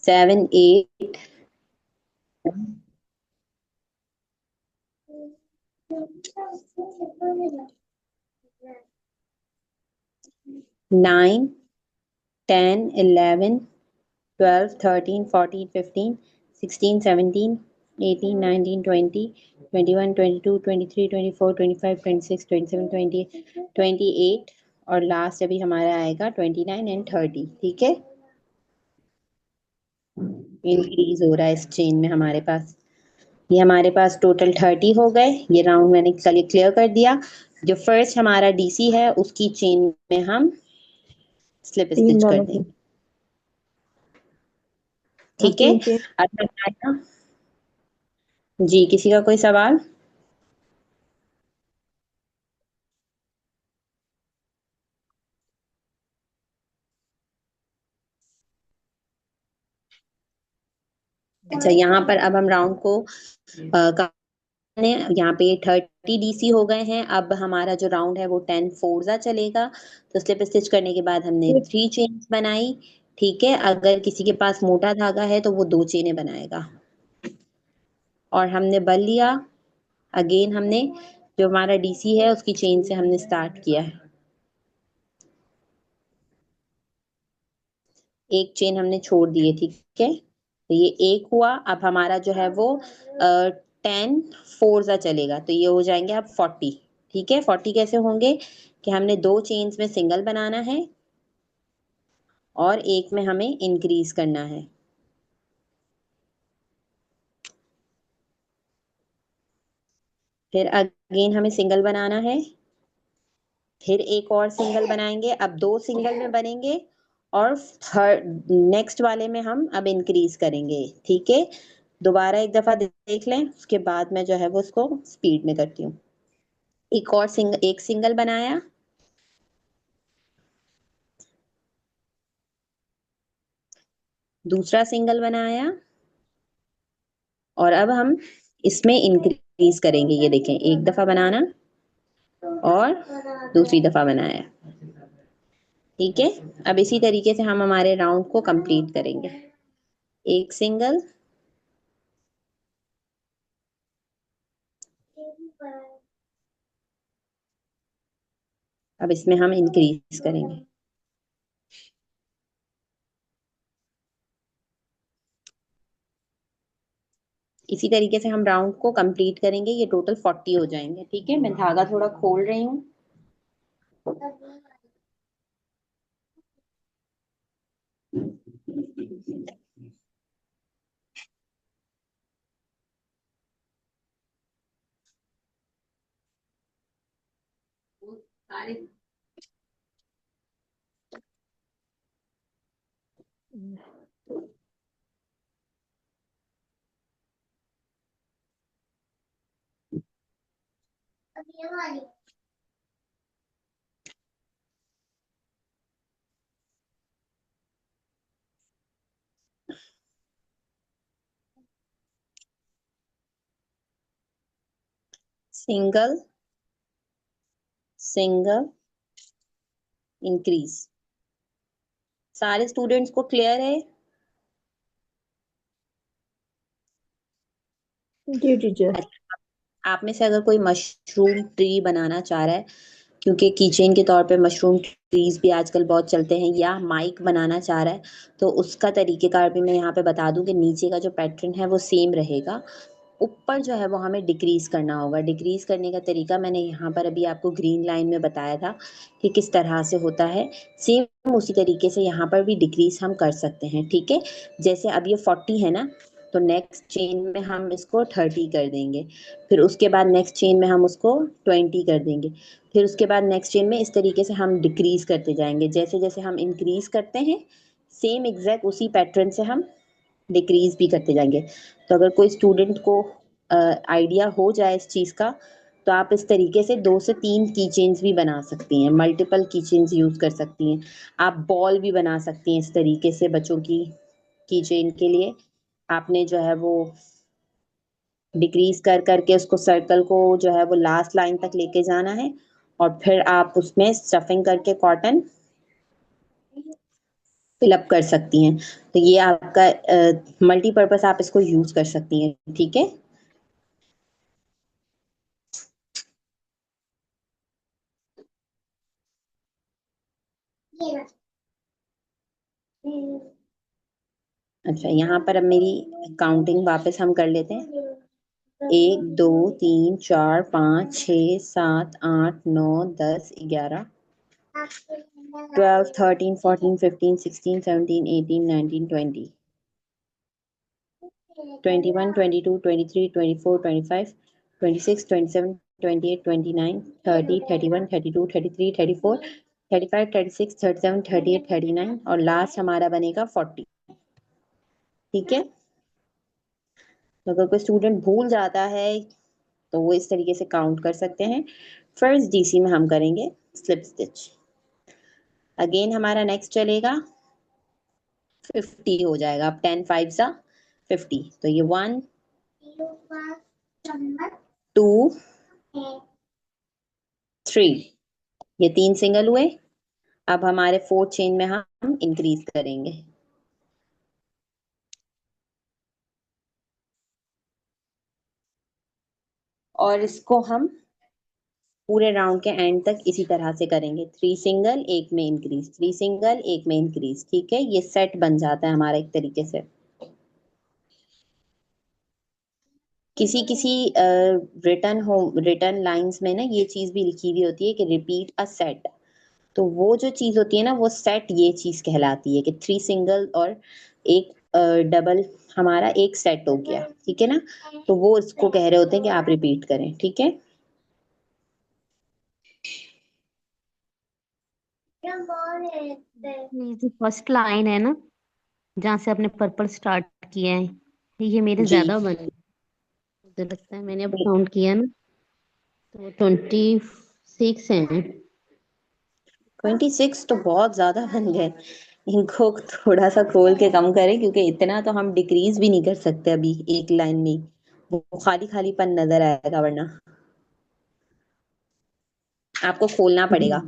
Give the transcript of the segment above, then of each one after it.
7 8 9 10 11 12 13 14 15 16 17 18 19 20 21 22 23 24 25 26 27 20 28 और लास्ट अभी हमारा आएगा 29 एंड 30। ठीक है, इंक्रीज हो रहा है इस चेन में हमारे पास। ये हमारे पास टोटल 30 हो गए। ये राउंड मैंने क्लियर कर दिया। जो फर्स्ट हमारा डीसी है उसकी चेन में हम स्लिप 3 स्टिच कर डालो। देंगे। हाँ, ठीक है, 3 चेन। अब हमारा जी, किसी का कोई सवाल? अच्छा, यहाँ पर अब हम राउंड को करने, यहाँ पे 30 डीसी हो गए हैं। अब हमारा जो राउंड है वो 10 फोर्जा चलेगा। तो स्लिप स्टिच करने के बाद हमने 3 चेन्स बनाई। ठीक है, अगर किसी के पास मोटा धागा है तो वो 2 चेनें बनाएगा। और हमने बल लिया, अगेन हमने जो हमारा डीसी है उसकी चेन से हमने स्टार्ट किया है। एक चेन हमने छोड़ दी है। ठीक है, तो ये एक हुआ। अब हमारा जो है वो 10 फोर्जा चलेगा, तो ये हो जाएंगे अब 40। ठीक है, 40 कैसे होंगे कि हमने 2 चेन्स में सिंगल बनाना है और एक में हमें इंक्रीज करना है। फिर अगेन हमें सिंगल बनाना है, फिर एक और सिंगल बनाएंगे। अब 2 सिंगल में बनेंगे और थर्ड नेक्स्ट वाले में हम अब इंक्रीज करेंगे। ठीक है, दोबारा एक दफा देख लें, उसके बाद मैं जो है वो उसको स्पीड में करती हूँ। एक सिंगल बनाया, दूसरा सिंगल बनाया, और अब हम इसमें इंक्रीज करेंगे। ये देखें, एक दफा बनाना और दूसरी दफा बनाया। ठीक है, अब इसी तरीके से हम हमारे राउंड को कंप्लीट करेंगे। एक सिंगल, अब इसमें हम इंक्रीज करेंगे। इसी तरीके से हम राउंड को कंप्लीट करेंगे। ये टोटल 40 हो जाएंगे। ठीक है, मैं धागा थोड़ा खोल रही हूँ। Single single increase. सारे स्टूडेंट्स को क्लियर है? जी टीचर। अच्छा, आप में से अगर कोई मशरूम ट्री बनाना चाह रहा है, क्योंकि कीचेन के तौर पे मशरूम ट्रीज भी आजकल बहुत चलते हैं, या माइक बनाना चाह रहा है, तो उसका तरीकेकार भी मैं यहाँ पे बता दूं कि नीचे का जो पैटर्न है वो सेम रहेगा। ऊपर जो है वो हमें डिक्रीज करना होगा। डिक्रीज करने का तरीका मैंने यहाँ पर अभी आपको ग्रीन लाइन में बताया था कि किस तरह से होता है। सेम उसी तरीके से यहाँ पर भी डिक्रीज हम कर सकते हैं। ठीक है, जैसे अब ये 40 है ना, तो नेक्स्ट चेन में हम इसको 30 कर देंगे। फिर उसके बाद नेक्स्ट चेन में हम उसको 20 कर देंगे। फिर उसके बाद नेक्स्ट चेन में इस तरीके से हम डिक्रीज करते जाएंगे। जैसे जैसे हम इंक्रीज करते हैं, सेम एग्जैक्ट उसी पैटर्न से हम डिक्रीज भी करते जाएंगे। तो अगर कोई स्टूडेंट को आइडिया हो जाए इस चीज़ का, तो आप इस तरीके से 2 से 3 की चेन्स भी बना सकती हैं, मल्टीपल की चेन्स यूज कर सकती हैं। आप बॉल भी बना सकती हैं इस तरीके से बच्चों की चेन के लिए। आपने जो है वो डिक्रीज कर करके उसको सर्कल को जो है वो लास्ट लाइन तक लेके जाना है, और फिर आप उसमें स्टफिंग करके कॉटन फिलअप कर सकती हैं। तो ये आपका मल्टीपर्पज आप इसको यूज कर सकती हैं, ठीक है। अच्छा, यहाँ पर अब मेरी काउंटिंग वापस हम कर लेते हैं। 1 2 3 4 5 6 7 8 9 10 11 12 13 14 15 16 17 18 19 20 21 22 23 24 25 26 27 28 29 30 31 32 33 34 35 36 37 38 39 और लास्ट हमारा बनेगा 40, ठीक है। तो अगर कोई स्टूडेंट भूल जाता है तो वो इस तरीके से काउंट कर सकते हैं। फर्स्ट डीसी में हम करेंगे स्लिप स्टिच। अगेन हमारा नेक्स्ट चलेगा 50 हो जाएगा। अब 10 5 सा 50, तो ये 1 2 3, ये 3 सिंगल हुए। अब हमारे फोर्थ चेन में हम इंक्रीज करेंगे। और इसको हम पूरे राउंड के एंड तक इसी तरह से करेंगे। 3 सिंगल, एक में इंक्रीज, 3 सिंगल, एक में इंक्रीज, ठीक है। ये सेट बन जाता है हमारा एक तरीके से। किसी किसी रिटर्न लाइंस में ना ये चीज भी लिखी हुई होती है कि रिपीट अ सेट। तो वो जो चीज होती है ना, वो सेट ये चीज कहलाती है कि 3 सिंगल और एक डबल हमारा एक सेट हो गया, ठीक है ना। तो वो इसको कह रहे होते हैं कि आप रिपीट करें, ठीक है। ये जो फर्स्ट लाइन है ना, जहाँ से आपने पर्पल स्टार्ट किया है, ये मेरे जी, ज्यादा बन गए। मुझे लगता है मैंने अब काउंट किया ना, तो 26 हैं। 26 तो बहुत ज्यादा बन गए। इनको थोड़ा सा खोल के कम करें, क्योंकि इतना तो हम डिक्रीज भी नहीं कर सकते अभी एक लाइन में ही। वो खाली खालीपन नजर आएगा वरना। आपको खोलना पड़ेगा।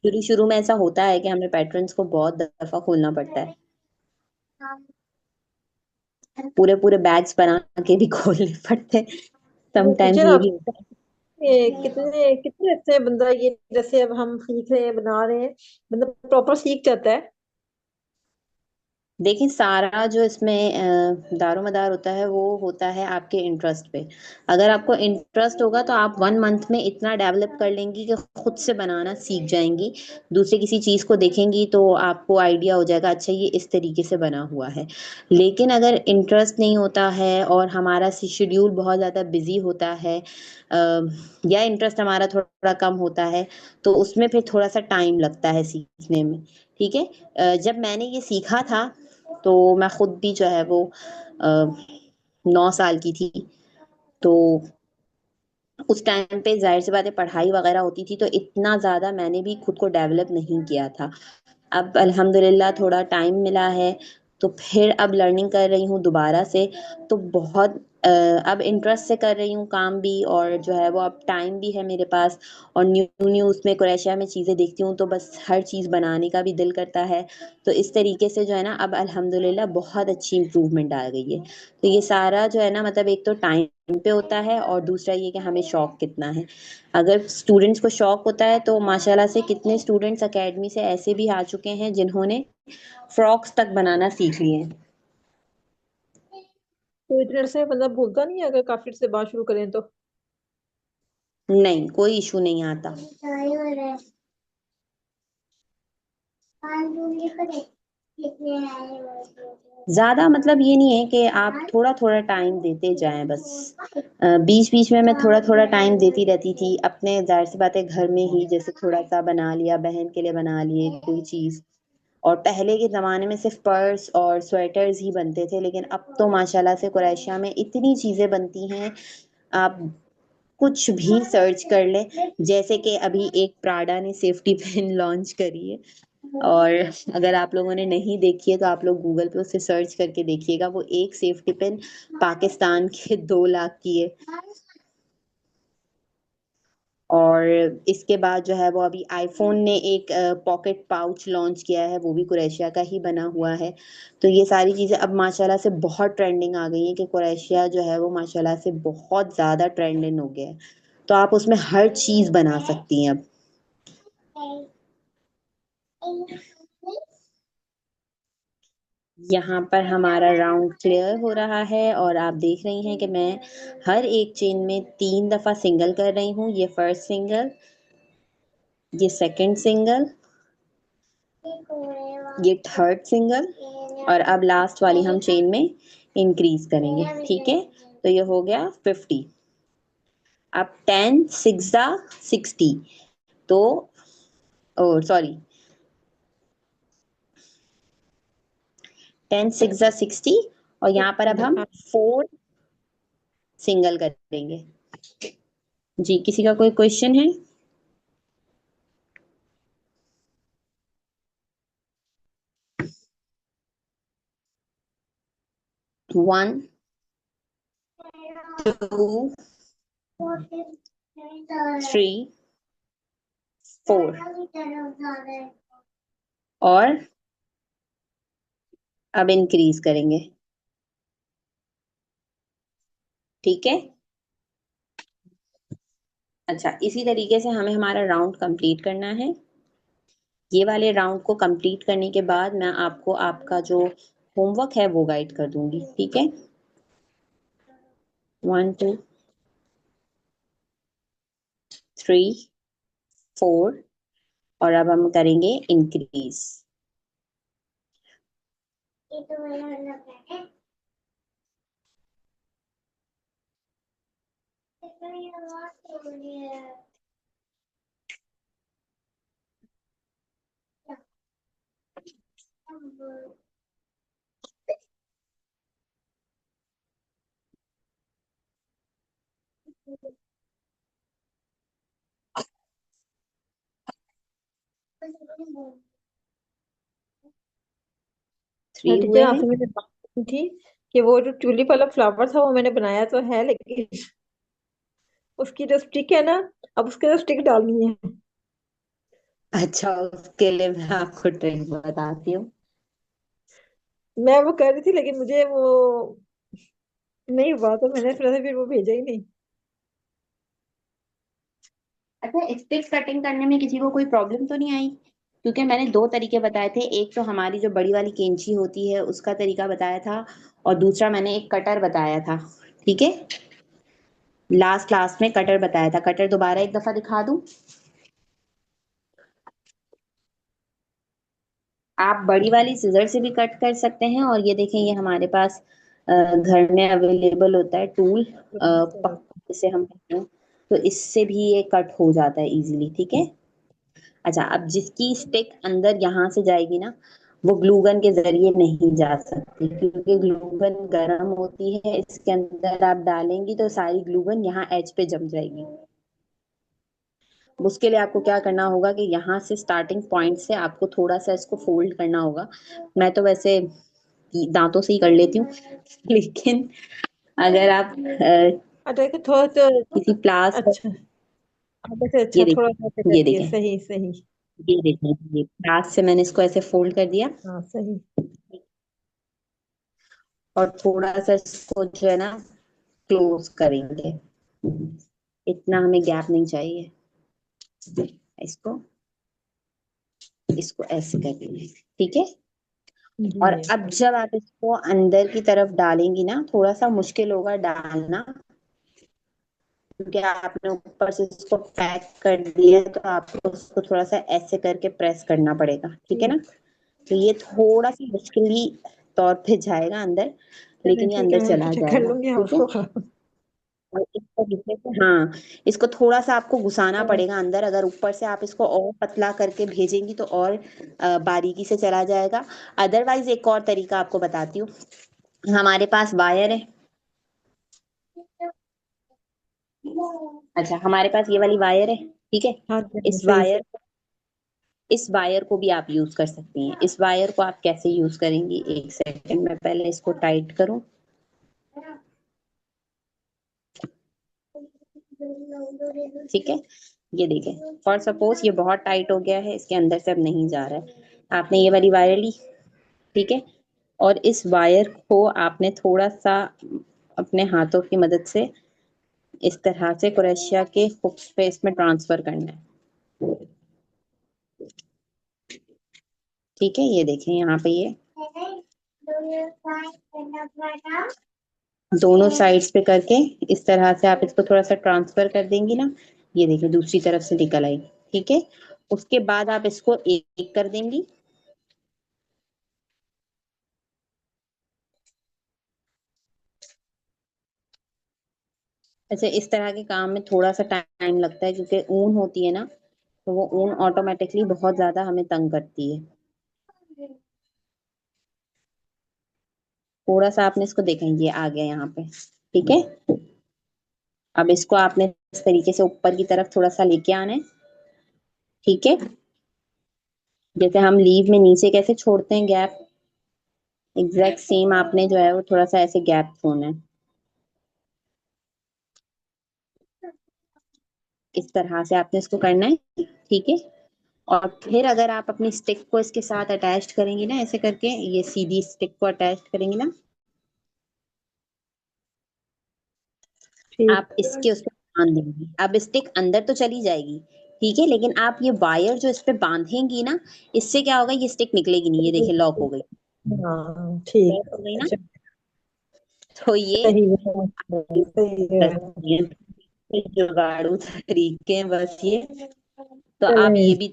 शुरू शुरू में ऐसा होता है कि हमें पैटर्न्स को बहुत दफा खोलना पड़ता है। पूरे पूरे बैग्स बना के भी खोलने पड़ते हैं। मुझे समटाइम्स ना ये भी आपसे होता है। कितने कितने लगते हैं बंदा, ये जैसे अब हम सीख रहे हैं बना रहे हैं, बंदा प्रॉपर सीख जाता है? देखिए, सारा जो इसमें दारोमदार होता है वो होता है आपके इंटरेस्ट पे। अगर आपको इंटरेस्ट होगा तो आप 1 मंथ में इतना डेवलप कर लेंगी कि खुद से बनाना सीख जाएंगी। दूसरे किसी चीज को देखेंगी तो आपको आइडिया हो जाएगा, अच्छा ये इस तरीके से बना हुआ है। लेकिन अगर इंटरेस्ट नहीं होता है और हमारा शेड्यूल बहुत ज्यादा बिजी होता है, या इंटरेस्ट हमारा थोड़ा कम होता है, तो उसमें फिर थोड़ा सा टाइम लगता है सीखने में, ठीक है। जब मैंने ये सीखा था तो मैं खुद भी जो है वो 9 साल की थी। तो उस टाइम पे जाहिर सी बात है पढ़ाई वगैरह होती थी, तो इतना ज्यादा मैंने भी खुद को डेवलप नहीं किया था। अब अल्हम्दुलिल्लाह थोड़ा टाइम मिला है, तो फिर अब लर्निंग कर रही हूँ दोबारा से। तो बहुत अब इंटरेस्ट से कर रही हूँ काम भी, और जो है वो अब टाइम भी है मेरे पास। और न्यू न्यू उसमें क्रोएशिया में चीज़ें देखती हूँ तो बस हर चीज़ बनाने का भी दिल करता है। तो इस तरीके से जो है ना, अब अल्हम्दुलिल्लाह बहुत अच्छी इम्प्रूवमेंट आ गई है। तो ये सारा जो है ना, मतलब एक तो टाइम पे होता है, और दूसरा ये कि हमें शौक कितना है। अगर स्टूडेंट्स को शौक होता है तो माशाल्लाह से कितने स्टूडेंट्स एकेडमी से ऐसे भी आ चुके हैं जिन्होंने फ्रॉक्स तक बनाना सीख लिए हैं। तो इतने से बंदा भूलता नहीं है अगर काफी से बात शुरू करें तो? नहीं, कोई इशू नहीं आता। ज्यादा मतलब ये नहीं है कि आप थोड़ा थोड़ा टाइम देते जाएं बस। बीच बीच में मैं थोड़ा थोड़ा टाइम देती रहती थी अपने, जाहिर सी बात है घर में ही, जैसे थोड़ा सा बना लिया, बहन के लिए बना लिए कोई चीज। और पहले के ज़माने में सिर्फ पर्स और स्वेटर्स ही बनते थे, लेकिन अब तो माशाल्लाह से कुरैशिया में इतनी चीज़ें बनती हैं। आप कुछ भी सर्च कर ले। जैसे कि अभी एक प्राडा ने सेफ्टी पिन लॉन्च करी है, और अगर आप लोगों ने नहीं देखी है तो आप लोग गूगल पे उसे सर्च करके देखिएगा। वो एक सेफ्टी पिन पाकिस्तान के 2 लाख की है। और इसके बाद जो है वो अभी आईफोन ने एक पॉकेट पाउच लॉन्च किया है, वो भी क्रोएशिया का ही बना हुआ है। तो ये सारी चीजें अब माशाल्लाह से बहुत ट्रेंडिंग आ गई हैं कि क्रोएशिया जो है वो माशाल्लाह से बहुत ज्यादा ट्रेंडिंग हो गया है। तो आप उसमें हर चीज बना सकती हैं अब। यहाँ पर हमारा राउंड क्लियर हो रहा है और आप देख रही हैं कि मैं हर एक चेन में 3 दफा सिंगल कर रही हूँ। ये फर्स्ट सिंगल, ये सेकंड सिंगल, ये थर्ड सिंगल, और अब लास्ट वाली हम चेन में इंक्रीज करेंगे। ठीक है, तो ये हो गया 50। अब 10 6 60, तो ओ सॉरी 10 6 60, और यहाँ पर अब हम 4 सिंगल करेंगे। जी, किसी का कोई क्वेश्चन है? वन, टू, थ्री, फोर, और अब इंक्रीज करेंगे। ठीक है, अच्छा, इसी तरीके से हमें हमारा राउंड कंप्लीट करना है। ये वाले राउंड को कंप्लीट करने के बाद मैं आपको आपका जो होमवर्क है वो गाइड कर दूंगी। ठीक है, 1 2 3 4, और अब हम करेंगे इंक्रीज। हाँ 3 टीचर, हुए हैं। आपसे मैंने बात की थी कि वो जो ट्यूलिप वाला फ्लावर था वो मैंने बनाया तो है, लेकिन उसकी जो स्टिक है ना, अब उसके जो स्टिक डालनी है। अच्छा, उसके लिए मैं आपको ट्रिक बताती हूँ। मैं वो कर रही थी लेकिन मुझे वो नहीं हुआ, तो मैंने फिर वो भेजा ही नहीं। अच्छा, स्टिक कटिंग करने में किसी को कोई प्रॉब्लम तो नहीं आई? क्योंकि मैंने 2 तरीके बताए थे, एक तो हमारी जो बड़ी वाली कैंची होती है उसका तरीका बताया था, और दूसरा मैंने एक कटर बताया था। ठीक है, लास्ट क्लास में कटर बताया था। कटर दोबारा एक दफा दिखा दूं? आप बड़ी वाली सिजर से भी कट कर सकते हैं, और ये देखें, ये हमारे पास घर में अवेलेबल होता है टूल, जिसे हम कहते हैं, तो इससे भी ये कट हो जाता है इजीली। ठीक है, अच्छा, अब जिसकी स्टिक अंदर यहाँ से जाएगी ना, वो ग्लूगन के जरिए नहीं जा सकती, क्योंकि ग्लूगन गर्म होती है, इसके अंदर आप डालेंगी तो सारी ग्लूगन यहाँ एज पे जम जाएगी। उसके लिए आपको क्या करना होगा कि यहाँ से स्टार्टिंग पॉइंट से आपको थोड़ा सा इसको फोल्ड करना होगा। मैं तो वैसे दांतों से ही कर लेती हूँ लेकिन अगर आप अच्छा, कि थोड़ा सा। किसी प्लास, अच्छा। अच्छा ये अच्छा, थोड़ा सा ऐसे देखें, ये करके, देखें, सही सही। ये देखें, ये प्लास से मैंने इसको ऐसे फोल्ड कर दिया, हाँ सही। और थोड़ा सा इसको जो है ना क्लोज करेंगे। इतना हमें गैप नहीं चाहिए। इसको इसको ऐसे करेंगे। ठीक है, और जी। अब जब आप इसको अंदर की तरफ डालेंगी ना, थोड़ा सा मुश्किल होगा डालना, क्योंकि आपने ऊपर से इसको पैक कर दिया है, तो आपको उसको थोड़ा सा ऐसे करके प्रेस करना पड़ेगा। ठीक है ठीक ना, तो ये थोड़ा सा मुश्किली तौर पे जाएगा अंदर, है, लेकिन ये ठीक है, अंदर मैं चला पीछे कर जाएगा। लूंगी, हाँ ठीक है, उसको। और इस तरीके से, हाँ, इसको थोड़ा सा आपको घुसाना पड़ेगा अंदर। अगर ऊपर से आप इसको और पतला करके भेजेंगी तो और बारीकी से चला जाएगा। अदरवाइज एक और तरीका आपको बताती हूँ। हमारे पास वायर है, अच्छा, हमारे पास ये वाली वायर है। ठीक है, हाँ जी, हाँ, इस सही वायर सही। इस वायर को भी आप यूज कर सकती हैं। इस वायर को आप कैसे यूज करेंगी, एक सेकंड में पहले इसको टाइट करूं। ठीक है, ये देखें, फॉर सपोज ये बहुत टाइट हो गया है, इसके अंदर से अब नहीं जा रहा है, आपने ये वाली वायर ली, ठीक है, और इस वायर को आपने थोड़ा सा अपने हाथों की मदद से इस तरह से क्रोशिया के हुक्स पे इसमें ट्रांसफर करना है, ठीक है। ये देखें यहाँ पे ये दोनों साइड्स पे करके इस तरह से आप इसको थोड़ा सा ट्रांसफर कर देंगी ना, ये देखिए दूसरी तरफ से निकल आई, ठीक है। उसके बाद आप इसको एक एक कर देंगी, अच्छा इस तरह के काम में थोड़ा सा टाइम लगता है क्योंकि ऊन होती है ना, तो वो ऊन ऑटोमेटिकली बहुत ज्यादा हमें तंग करती है। थोड़ा सा आपने इसको देखें, ये आ गया यहाँ पे, ठीक है। अब इसको आपने इस तरीके से ऊपर की तरफ थोड़ा सा लेके आना है, ठीक है। जैसे हम लीव में नीचे कैसे छोड़ते हैं गैप, एग्जैक्ट सेम आपने जो है वो थोड़ा सा ऐसे गैप छोड़ना है, इस तरह से आपने इसको करना है, ठीक है। और फिर अगर आप अपनी स्टिक को इसके साथ अटैच करेंगी ना, ऐसे करके ये सीधी स्टिक को अटैच करेंगी ना, ठीक। आप इसके उस पर बांध देंगी, अब स्टिक अंदर तो चली जाएगी, ठीक है, लेकिन आप ये वायर जो इस पे बांधेंगी ना, इससे क्या होगा, ये स्टिक निकलेगी नहीं, ये देखिए लॉक हो गई, हाँ ठीक लॉक हो गई है, ना, चलो, तो ये सही है, सही है। जुगाड़ू तरीके हैं बस ये, तो चले, आप ये भी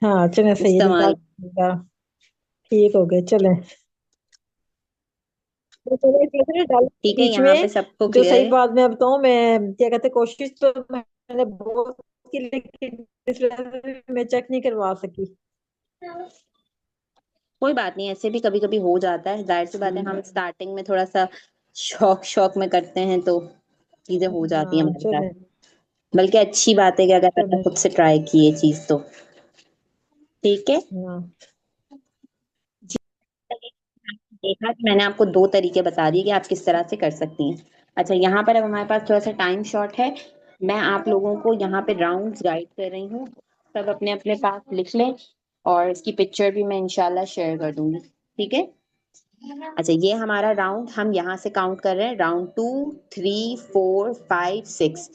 हाँ चले, सही लगा, इस्तेमाल, ठीक हो गए, चले। तो चलो एक दूसरे डाल के ठीक है, बीच यहाँ पे में। सबको जो क्लियर सही है। बात मैं बताऊं, मैं क्या कहते, कोशिश तो मैंने बहुत की, लेकिन इस वजह से मैं चेक नहीं करवा सकी। कोई बात नहीं, ऐसे भी कभी कभी हो जाता है, जाहिर सी बात है, हम स्टार्टिंग में थोड़ा सा शौक शौक में करते हैं तो चीजें हो जाती हैं हाँ हमारे चले, साथ, बल्कि अच्छी बात है कि अगर मैंने चले। खुद से ट्राई की ये चीज तो, ठीक है। हाँ देखा कि मैंने आपको दो तरीके बता दिए कि आप किस तरह से कर सकती हैं। अच्छा, यहाँ पर अब हमारे पास थोड़ा सा टाइम शॉर्ट है, मैं आप लोगों को यहाँ पे राउंड्स गाइड कर रही हूँ, सब अपने अपने पास लिख लें, और इसकी पिक्चर भी मैं इंशाल्लाह शेयर कर दूंगी, ठीक है। अच्छा, ये हमारा राउंड हम यहाँ से काउंट कर रहे हैं, राउंड 2 3 4 5 6,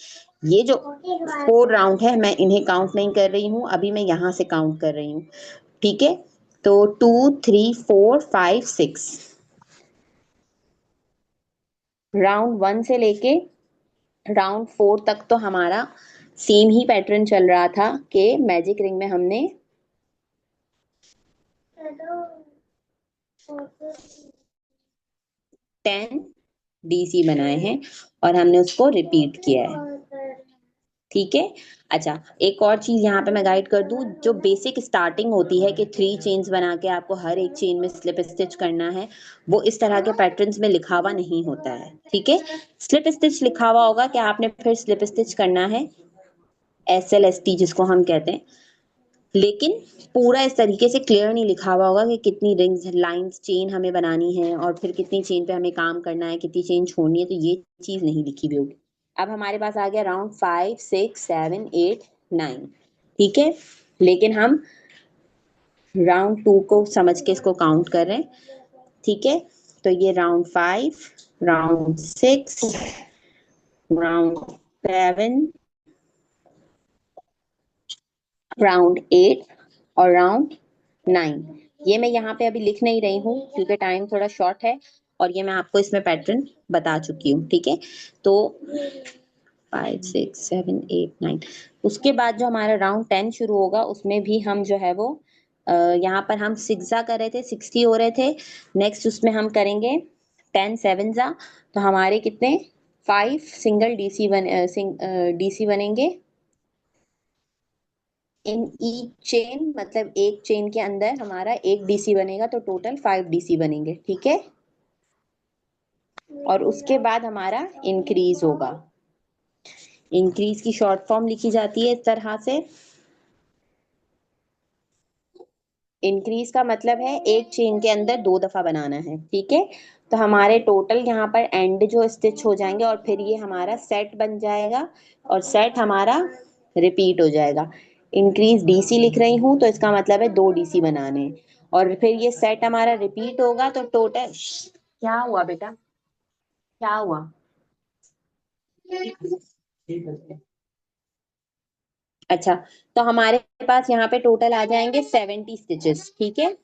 ये जो 4 राउंड है मैं इन्हें काउंट नहीं कर रही हूँ, अभी मैं यहाँ से काउंट कर रही हूँ, ठीक है। तो 2 3 4 5 6, राउंड 1 से लेके राउंड 4 तक तो हमारा सेम ही पैटर्न चल रहा था कि मैजिक रिंग में हमने 10 DC बनाए हैं और हमने उसको रिपीट किया है, ठीक है। अच्छा, एक और चीज यहाँ पे मैं गाइड कर दूं, जो बेसिक स्टार्टिंग होती है कि 3 चेन्स बना के आपको हर एक चेन में स्लिप स्टिच करना है, वो इस तरह के पैटर्न्स में लिखा हुआ नहीं होता है, ठीक है। स्लिप स्टिच लिखा हुआ होगा कि आपने फिर स्लिप स्टिच करना है, SLST जिसको हम कहते हैं, लेकिन पूरा इस तरीके से क्लियर नहीं लिखा हुआ होगा कि कितनी रिंग्स लाइंस चेन हमें बनानी है और फिर कितनी चेन पे हमें काम करना है, कितनी चेन छोड़नी है, तो ये चीज नहीं लिखी हुई होगी। अब हमारे पास आ गया राउंड 5 6 7 8 9, ठीक है, लेकिन हम राउंड 2 को समझ के इसको काउंट कर रहे हैं, ठीक है। तो ये राउंड 5, राउंड 6, राउंड 7, राउंड 8 और राउंड 9, ये मैं यहाँ पे अभी लिख नहीं रही हूँ क्योंकि टाइम थोड़ा शॉर्ट है, और ये मैं आपको इसमें पैटर्न बता चुकी हूँ, ठीक है। तो 5 6 7 8 9, उसके बाद जो हमारा राउंड 10 शुरू होगा उसमें भी हम जो है वो यहाँ पर हम सिक्सा कर रहे थे, 60 हो रहे थे, नेक्स्ट उसमें हम करेंगे 10 7 तो हमारे कितने 5 सिंगल डीसी बनेंगे इन ईच चेन, मतलब एक चेन के अंदर हमारा एक डीसी बनेगा, तो टोटल 5 DC बनेंगे, ठीक है। और उसके बाद हमारा इंक्रीज होगा, इंक्रीज की शॉर्ट फॉर्म लिखी जाती है इस तरह से, इंक्रीज का मतलब है एक चेन के अंदर 2 दफा बनाना है, ठीक है। तो हमारे टोटल यहाँ पर एंड जो स्टिच हो जाएंगे और फिर ये हमारा सेट बन जाएगा, और सेट हमारा रिपीट हो जाएगा। इंक्रीज डीसी लिख रही हूँ तो इसका मतलब है 2 डीसी बनाने हैं। और फिर ये सेट हमारा रिपीट होगा तो टोटल क्या हुआ बेटा, क्या हुआ? अच्छा, तो हमारे पास यहाँ पे टोटल आ जाएंगे 70 स्टिचेस, ठीक है।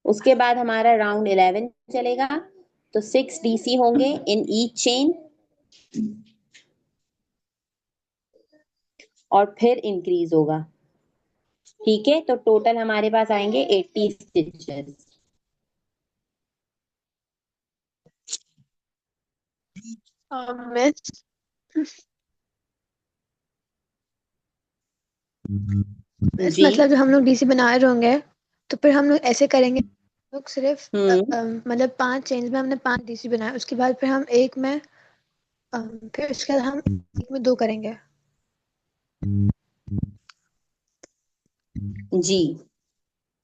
उसके बाद हमारा राउंड 11 चलेगा, तो 6 डीसी होंगे इन ईच चेन, और फिर इंक्रीज होगा, ठीक है। तो टोटल हमारे पास आएंगे 80 स्टिचेस। मिस मिस जी। मतलब जब हम लोग डीसी बना रहे होंगे तो फिर हम लोग ऐसे करेंगे, लोग सिर्फ मतलब 5 चेंज में हमने 5 डीसी बनाए, उसके बाद फिर हम एक में फिर उसके बाद हम एक में 2 करेंगे। जी।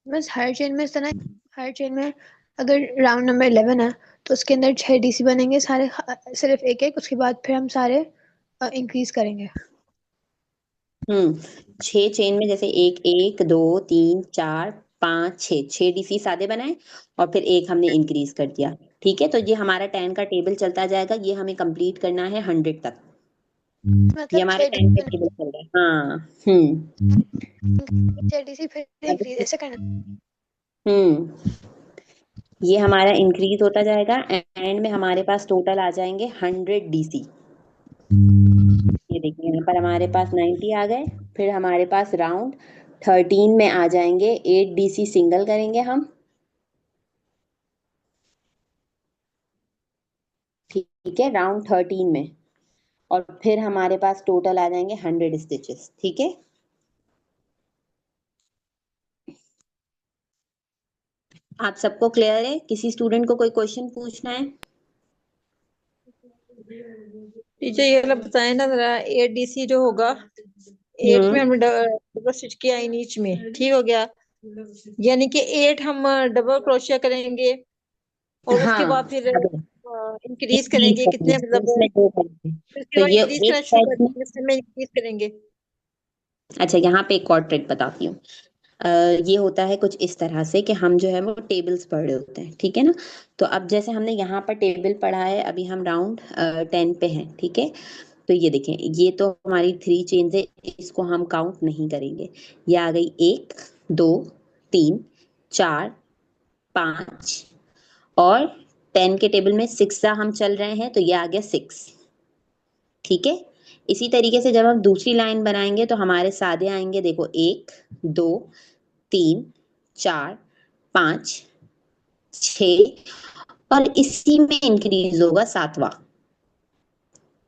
बस हर चेन में इस तरह, हर चेन में अगर राउंड नंबर 11 है तो उसके अंदर 6 डीसी बनेंगे सारे, सिर्फ एक एक, उसके बाद फिर हम सारे इंक्रीज करेंगे। 6 चेन में जैसे एक एक दो तीन चार पाँच छः, 6 डीसी सादे बनाए और फिर एक हमने इंक्रीज कर दिया, ठीक है। तो ये हमारा 10 का टेबल चलता जाएगा, ये हमें कंप्लीट करना है 100 तक। ये मतलब हमारा 6 10 का डीसी टेबल चल रहा है, हाँ। हम्म। 6 डीसी फिर इंक्रीज ऐसे करना। हम्म। ये हमारा इंक्रीज होता जाएगा, एंड में हमारे पास टोटल आ जाएंगे 100 डीसी। ये देखिए यहाँ पर हमारे पास 90 आ गए। फिर हमारे पास राउंड 13 में आ जाएंगे 8 डीसी सिंगल करेंगे हम, ठीक है, राउंड 13 में। और फिर हमारे पास टोटल आ जाएंगे 100 स्टिचेस, ठीक है। आप सबको क्लियर है? किसी स्टूडेंट को कोई क्वेश्चन पूछना है? टीचर ये वाला बताए ना जरा, 8 डीसी जो होगा, 8 में हम्म। हमने डबल स्टिच किया इन ईच में, ठीक हो गया। यानी कि 8 हम डबल क्रोशिया करेंगे और उसके बाद हाँ, फिर इंक्रीज इंक्रीज करेंगे करेंगे कितने, तो मतलब इसमें 2 करेंगे। फिर उसके तो बाद ये इंक्रीज एक करना शुरू कर सेट में, देंगे, इसमें इंक्रीज करेंगे। अच्छा यहाँ पे एक और ट्रिक बताती हूँ। अ, ये होता है कुछ इस तरह से कि हम जो है वो टेबल्स पढ़ रहे होते हैं, ठीक है ना। तो अब जैसे हमने यहाँ पर टेबल पढ़ा है, अभी हम राउंड 10 पे हैं, ठीक है। तो ये देखें, ये तो हमारी 3 चेन्स है, इसको हम काउंट नहीं करेंगे। ये आ गई 1 2 3 4 5, और 10 के टेबल में 6 हम चल रहे हैं, तो ये आ गया 6, ठीक है। इसी तरीके से जब हम दूसरी लाइन बनाएंगे तो हमारे सादे आएंगे, देखो 1 2 3 4 5 6, और इसी में इंक्रीज होगा 7वां,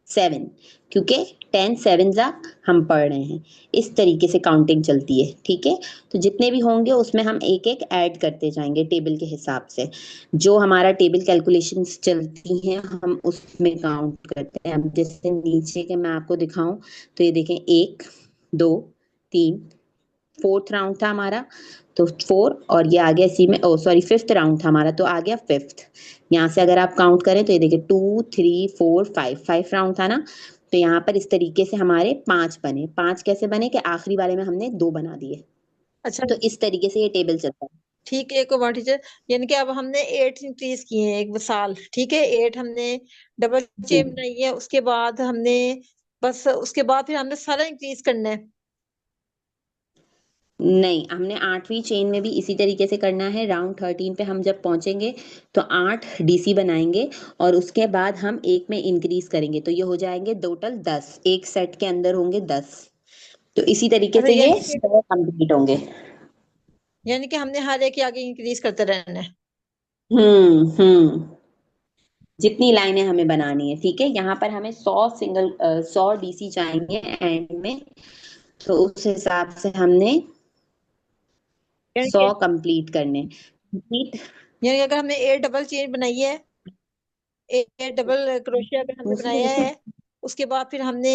7, क्योंकि 10 7 जा हम पढ़ रहे हैं। इस तरीके से काउंटिंग चलती है, ठीक है। तो जितने भी होंगे उसमें हम एक एक ऐड करते जाएंगे टेबल के हिसाब से। जो हमारा टेबल कैलकुलेशंस चलती हैं हम उसमें काउंट करते हैं। अब जैसे नीचे के मैं आपको दिखाऊं, तो ये देखें 1 2 3, 4th राउंड था हमारा, तो 4, और ये आ गया इसी में, ओ सॉरी 5th राउंड था हमारा, तो आ गया 5th। यहाँ से अगर आप काउंट करें तो ये देखिए 2 3 4 5, 5 राउंड था ना। तो यहाँ पर इस तरीके से हमारे 5 बने। 5 कैसे बने कि आखिरी वाले में हमने 2 बना दिए। अच्छा, तो इस तरीके से ये टेबल चलता है। ठीक है, एक और बात टीचर, यानी कि अब हमने 8 इंक्रीज किए हैं एक साल, ठीक है, 8 हमने डबल जी। चेन बनाई है, उसके बाद हमने बस उसके बाद फिर हमने सारा इंक्रीज करना है। नहीं, हमने 8वीं चेन में भी इसी तरीके से करना है। राउंड 13 पे हम जब पहुंचेंगे तो 8 डीसी बनाएंगे, और उसके बाद हम एक में इंक्रीज करेंगे, तो ये हो जाएंगे टोटल 10, एक सेट के अंदर होंगे 10। तो इसी तरीके अच्छा, से ये 100 कंप्लीट होंगे। यानी कि हमने हर एक के आगे इंक्रीज करते रहना है। हम्म। जितनी लाइनें हमें बनानी है, ठीक है। यहाँ पर हमें 100 डीसी चाहिए एंड में, तो उस हिसाब से हमने यानी 100 कि कंप्लीट करने कंप्लीट। अगर हमने 8 डबल चेन बनाई है, 8 डबल क्रोशिया अगर हमने बनाया है, उसके बाद फिर हमने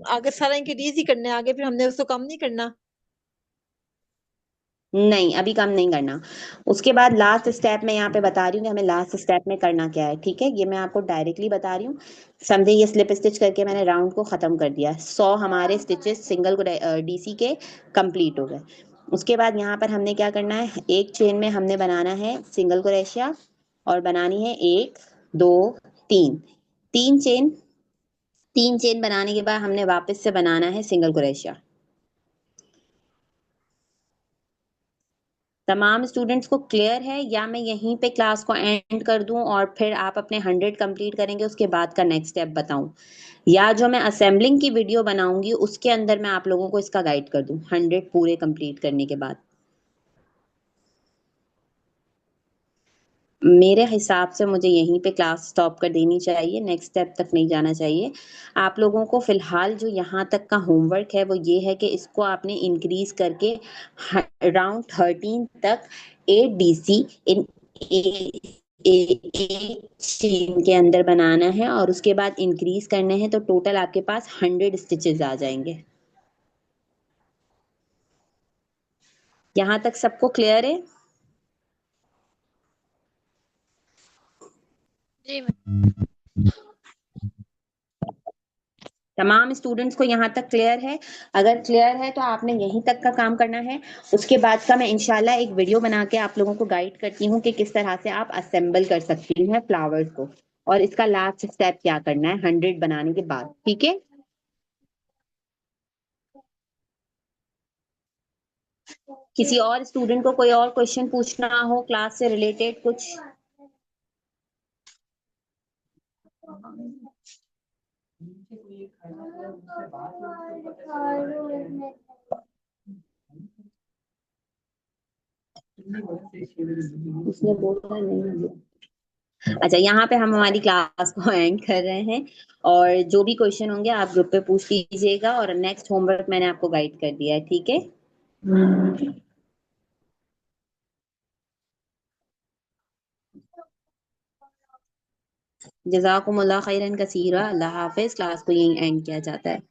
आगे सारा इंक्रीज ही करना है, आगे फिर हमने उसको कम नहीं करना। नहीं, अभी कम नहीं करना। उसके बाद लास्ट स्टेप में यहाँ पे बता रही हूँ कि हमें लास्ट स्टेप में करना क्या है, ठीक है? ये मैं आपको डायरेक्टली बता रही हूँ। समझे, ये स्लिप स्टिच करके मैंने राउंड को खत्म कर दिया। 100 हमारे स्टिचेस सिंगल डीसी के कंप्लीट हो गए। उसके बाद यहाँ पर हमने क्या करना है, एक चेन में हमने बनाना है सिंगल क्रोशिया, और बनानी है 1 2 3, 3 चेन। 3 चेन बनाने के बाद हमने वापस से बनाना है सिंगल क्रोशिया। तमाम स्टूडेंट्स को क्लियर है, या मैं यहीं पे क्लास को एंड कर दूं और फिर आप अपने 100 कंप्लीट करेंगे उसके बाद का नेक्स्ट स्टेप बताऊं, या जो मैं असेंबलिंग की वीडियो बनाऊंगी उसके अंदर मैं आप लोगों को इसका गाइड कर दूं 100 पूरे कंप्लीट करने के बाद? मेरे हिसाब से मुझे यहीं पे क्लास स्टॉप कर देनी चाहिए, नेक्स्ट स्टेप तक नहीं जाना चाहिए। आप लोगों को फिलहाल जो यहाँ तक का होमवर्क है वो ये है कि इसको आपने इंक्रीज करके राउंड 13 तक 8 DC इन एक चेन के अंदर बनाना है, और उसके बाद इंक्रीज करने हैं, तो टोटल आपके पास 100 स्टिचेस आ जाएंगे। यहाँ तक सबको क्लियर है? जी तमाम स्टूडेंट्स को यहाँ तक क्लियर है? अगर क्लियर है तो आपने यहीं तक का काम करना है। उसके बाद का मैं इंशाल्लाह एक वीडियो बना के आप लोगों को गाइड करती हूँ कि किस तरह से आप असेंबल कर सकती हैं फ्लावर्स को, और इसका लास्ट स्टेप क्या करना है 100 बनाने के बाद, ठीक है? किसी और स्टूडेंट को कोई और क्वेश्चन पूछना हो क्लास से रिलेटेड कुछ? उसने बोला नहीं। अच्छा, यहाँ पे हम हमारी क्लास को एंड कर रहे हैं, और जो भी क्वेश्चन होंगे आप ग्रुप पे पूछ लीजिएगा, और नेक्स्ट होमवर्क मैंने आपको गाइड कर दिया है, ठीक है? जज़ाकुमुल्लाह खैरन कसीरा। अल्लाह हाफिज। क्लास को यहीं एंड किया जाता है।